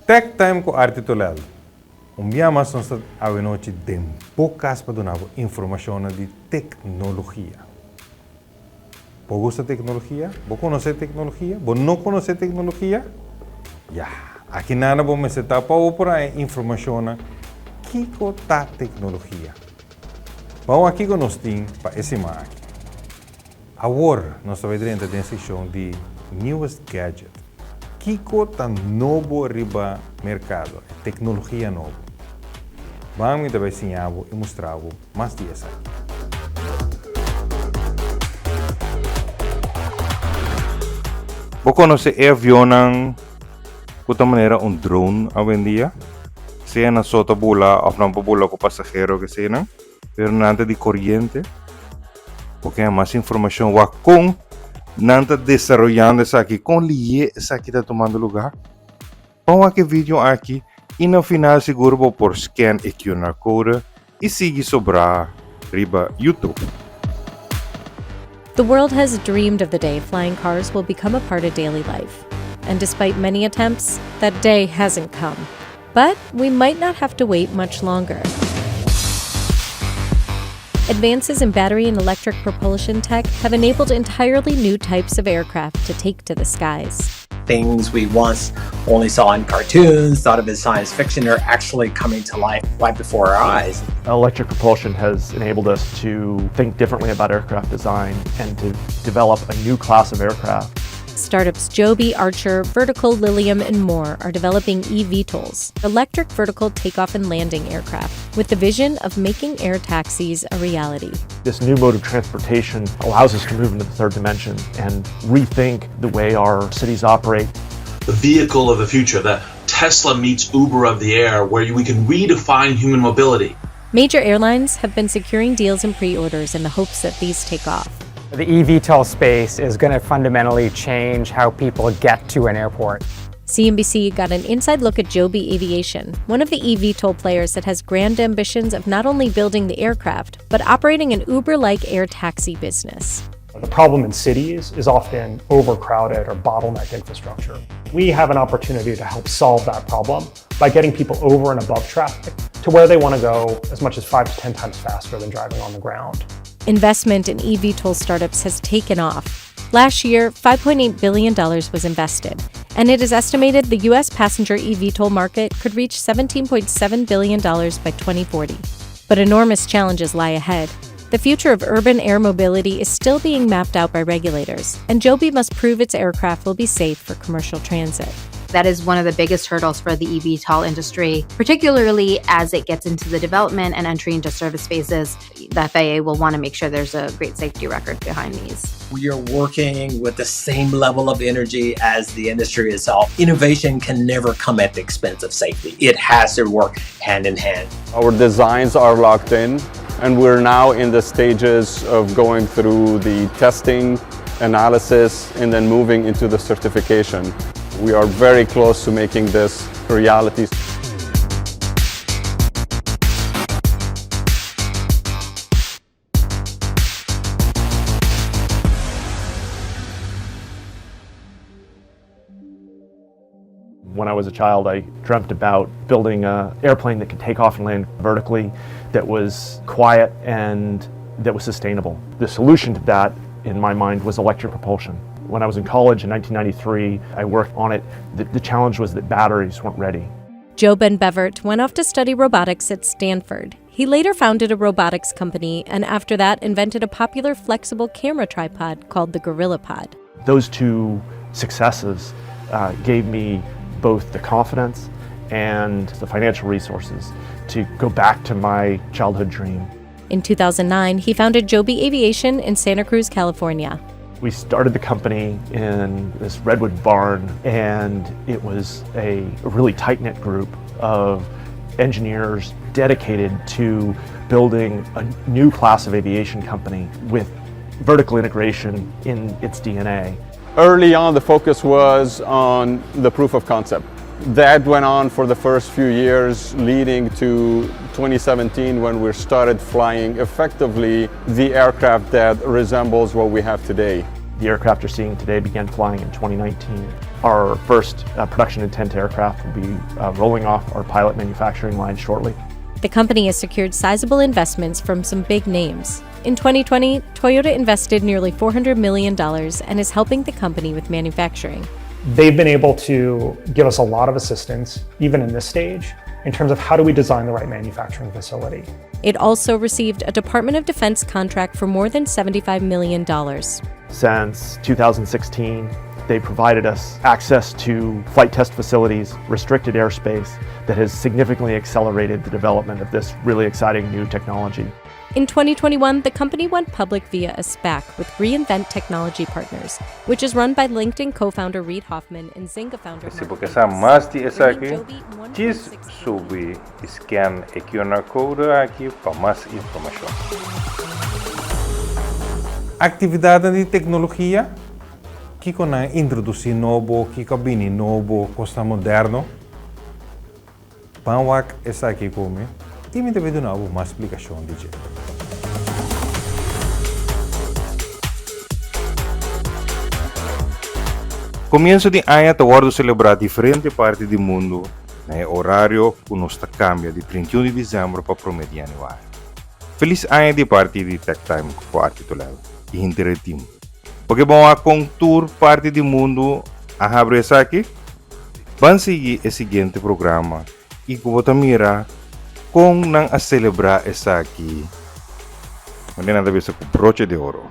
TechTime ko arti Tholel. Umbiyamas sa awinochi din bukas pa doon ako informasyon di teknolohiya. Pogo sa teknolohiya? Bo conoce teknolohiya? Bo no conoce teknolohiya? Ya, aqui nada bom me seta pa opera informasyon kiko ta teknolohiya. Vamos aqui com nós tem para esse mar. Agora nós vamos ver dentro da seção de newest gadget. Kiko ta novo riba mercado, tecnologia nova. Vamos também ensinar e mostrar mais dias aqui. Vou conhecer Avion de maneira drone hoje em dia. Seja na sota bula ou na bula com passageiro que seja, pero nada de corrente. Porque há mais informação com nada desenvolvendo isso aqui, com liye isso aqui está tomando lugar. Vamos aqui vídeo aqui. E no final seguro vou por scan e QR code e siga sobrar riba YouTube. The world has dreamed of the day flying cars will become a part of daily life. And despite many attempts, that day hasn't come. But we might not have to wait much longer. Advances in battery and electric propulsion tech have enabled entirely new types of aircraft to take to the skies. Things we once only saw in cartoons, thought of as science fiction, are actually coming to life right before our eyes. Electric propulsion has enabled us to think differently about aircraft design and to develop a new class of aircraft. Startups Joby, Archer, Vertical, Lilium, and more are developing eVTOLs, electric vertical takeoff and landing aircraft, with the vision of making air taxis a reality. This new mode of transportation allows us to move into the third dimension and rethink the way our cities operate. The vehicle of the future, the Tesla meets Uber of the air, where we can redefine human mobility. Major airlines have been securing deals and pre-orders in the hopes that these take off. The eVTOL space is going to fundamentally change how people get to an airport. CNBC got an inside look at Joby Aviation, one of the eVTOL players that has grand ambitions of not only building the aircraft, but operating an Uber-like air taxi business. The problem in cities is often overcrowded or bottleneck infrastructure. We have an opportunity to help solve that problem by getting people over and above traffic to where they want to go as much as 5 to 10 times faster than driving on the ground. Investment in eVTOL startups has taken off. Last year, $5.8 billion was invested, and it is estimated the U.S. passenger eVTOL market could reach $17.7 billion by 2040. But enormous challenges lie ahead. The future of urban air mobility is still being mapped out by regulators, and Joby must prove its aircraft will be safe for commercial transit. That is one of the biggest hurdles for the eVTOL industry, particularly as it gets into the development and entry into service phases. The FAA will want to make sure there's a great safety record behind these. We are working with the same level of energy as the industry itself. Innovation can never come at the expense of safety. It has to work hand in hand. Our designs are locked in, and we're now in the stages of going through the testing, analysis, and then moving into the certification. We are very close to making this a reality. When I was a child, I dreamt about building an airplane that could take off and land vertically, that was quiet and that was sustainable. The solution to that, in my mind, was electric propulsion. When I was in college in 1993, I worked on it. The challenge was that batteries weren't ready. Joe Ben Bevert went off to study robotics at Stanford. He later founded a robotics company, and after that invented a popular flexible camera tripod called the GorillaPod. Those two successes gave me both the confidence and the financial resources to go back to my childhood dream. In 2009, he founded Joby Aviation in Santa Cruz, California. We started the company in this redwood barn, and it was a really tight-knit group of engineers dedicated to building a new class of aviation company with vertical integration in its DNA. Early on, the focus was on the proof of concept. That went on for the first few years, leading to 2017 when we started flying effectively the aircraft that resembles what we have today. The aircraft you're seeing today began flying in 2019. Our first production intent aircraft will be rolling off our pilot manufacturing line shortly. The company has secured sizable investments from some big names. In 2020, Toyota invested nearly $400 million and is helping the company with manufacturing. They've been able to give us a lot of assistance, even in this stage, in terms of how do we design the right manufacturing facility. It also received a Department of Defense contract for more than $75 million. Since 2016, they provided us access to flight test facilities, restricted airspace that has significantly accelerated the development of this really exciting new technology. In 2021, the company went public via a SPAC with Reinvent Technology Partners, which is run by LinkedIn co-founder Reid Hoffman and Zynga founder Se Mark porque mais de essa aqui, Joby, diz sobre scan e QR Code aqui para mais informação. Atividade de tecnologia que na introduzir novo, que cabine novo, costa moderno. Panwak essa aqui como, time deve dar uma explicação de jeito. Comienzo de ano tawar celebrar diferentes partes do mundo, horário que nos cambia de 31 de dezembro para 1 de janeiro. Feliz ano de parte de TechTime com a Tholel e Interteam. Porque bom a contour parte do mundo a abrir essa aqui, vamos seguir o seguinte programa e que vou mira com não a celebrar essa aqui. Mas nada a ver com broche de ouro.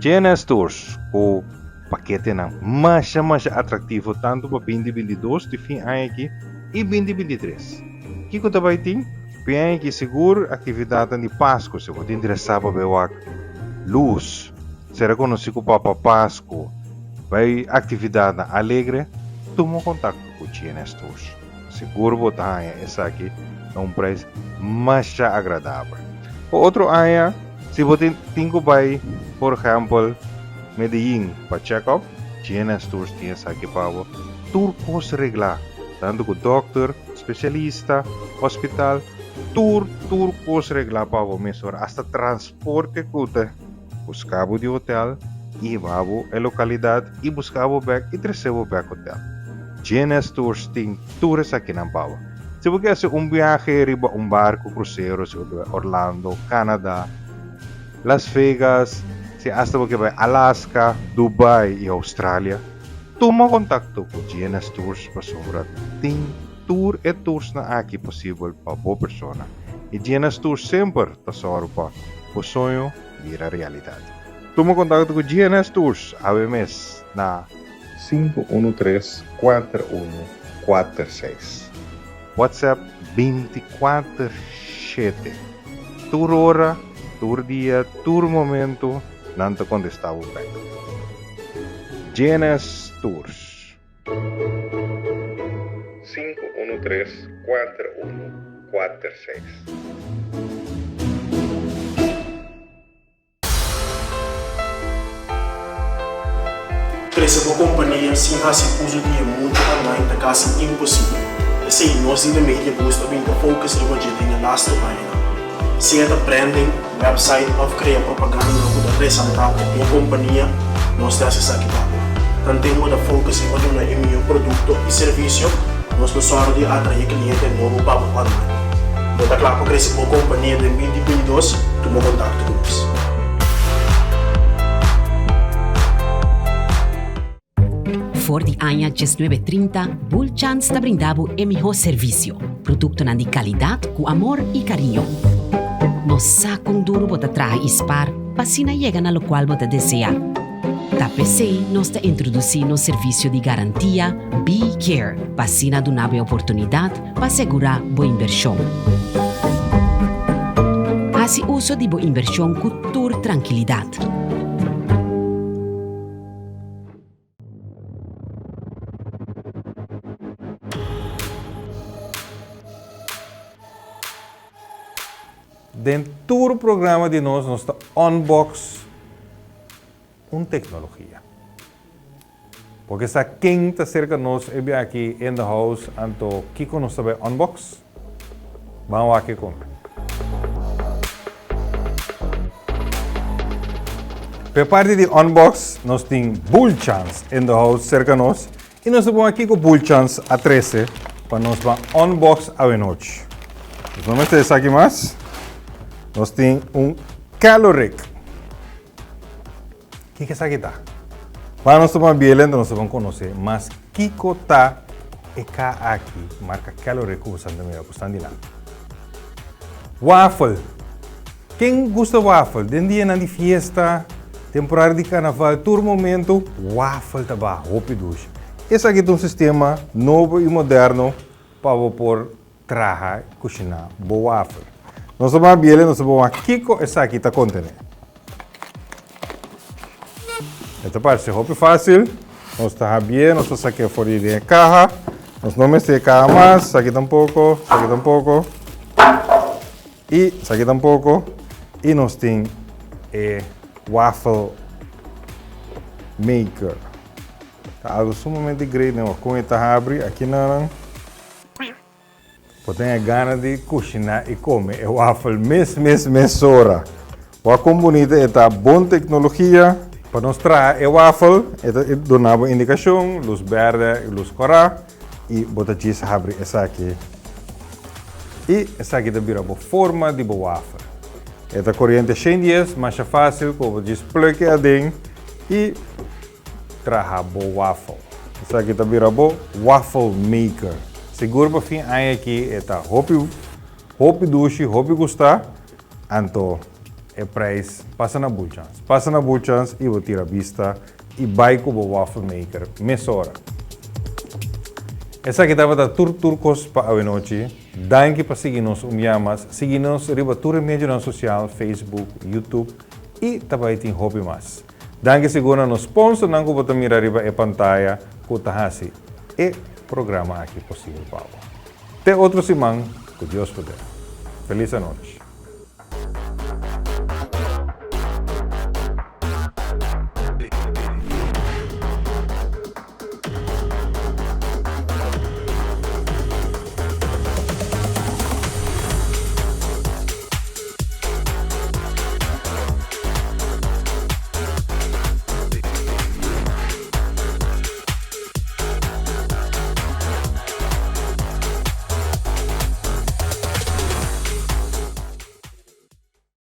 GNS Tours, o paquete ng mas atrativo tanto para 2022 de fim ano aqui e 2023. Kiko tabay ting? Piang que seguro atividade de Páscoa, se você interessar para ver luz, será conhecido para Páscoa, vai atividade alegre, toma contato com o GNS Tours. Seguro botar essa aqui a preço mais agradável. O outro área, se você tem que vai, por exemplo, Medellín para check-up, GNS Tours tem essa aqui para o tour posso reglar, tanto com doctor, especialista, hospital, tour posso reglar para o mesmo, hasta transporte cuta, buscava de hotel, ia a localidade e buscava back e trazia back hotel. GNS Tours tem tours aqui na Pau. Se você quer fazer viagem riba barco cruzeiro, se você vai Orlando, Canadá, Las Vegas, se hasta você vai Alaska, Dubai e Austrália, toma contato com GNS Tours para sobrar. Tem tours na aqui possível para boa pessoa. E GNS Tours sempre está só para o sonho virar realidade. Toma contato com GNS Tours, ABMS, na 513-4146. WhatsApp 24/7. Tour hora, tour dia, tour momento, nanto contestava o back. GNS Tours 513-4146. Crescer uma companhia sem fazer uso de muito online é quase impossível. Assim, nós da mídia buscamos a focus em o que tem na nossa página. Seja branding, website ou criar propaganda para apresentar a companhia, nós temos aqui para. Tanto temos a focus em o meu produto e serviço, nós gostamos de atrair clientes novos para o online. Então, é claro, para crescer uma companhia em 2022, toma contato conosco. For di anni 1930, Boolchands está brindando o melhor serviço. Produto de qualidade com amor e carinho. Nos saca duro para trazer e spar, para assim chegar na qual você deseja. TPC nos está introduzindo o serviço de garantia B-Care, para assim dar uma oportunidade para segurar boa inversão. Assim uso de boa inversão com toda tranquilidade. Dentro do programa de nós está Unbox uma tecnologia. Porque se quem está cerca de nós é aqui in the house, então Kiko nos sabe Unbox. Vamos aqui com. Para parte de Unbox, nós temos Boolchands in the house cerca de nós. E nós vamos aqui com Boolchands a 13 para nós Unbox a noite. Vamos ver isso aqui mais. Nós temos caloric. O que é isso aqui? Para nós tomar biela, nós vamos conhecer, mas Kiko está aqui, marca caloric, waffle. Quem gosta de waffle? Den dia na fiesta, temporada de carnaval, todo momento, waffle está rápido. Esse aqui é um sistema novo e moderno para por trabalhar e cozinhar waffle. Nós vamos biela, nós vamos Kiko, essa aqui está contendo. Esta parte é muito fácil. Nós está bem, nós estamos aqui fora de caixa. Nós não metemos caixa mais, aqui tampouco, aqui tampouco. E aqui tampouco. E nós temos waffle maker. Algo sumamente grande, né? Com esta abre aqui não. Você tem a gana de cozinhar e comer o waffle mês hora. O como bonita é a boa tecnologia para nós trazer o waffle, é donar uma indicação, luz verde e luz cora e botar cheese abre essa aqui. E essa aqui também é a forma de waffle. É a corrente 100 dias, mais fácil, como diz plug adem e trazer o waffle. Essa aqui também é o waffle maker. Seguro para fim aí aqui é tá hobby duche, hobby gostar, então é price, passa na Boolchands. Passa na Boolchands e vou tirar a vista e vai com o waffle maker, mesora. Essa aqui estava da turcos para a noite. Danke para seguir-nos, seguir-nos riba toda a mídia social, Facebook, YouTube e também tem hobby mais. Danke segura no sponsor, não vou mirar riba a pantalla, com tahasi e programa aqui possível para. Até outro semana, que Deus poder. Feliz noite.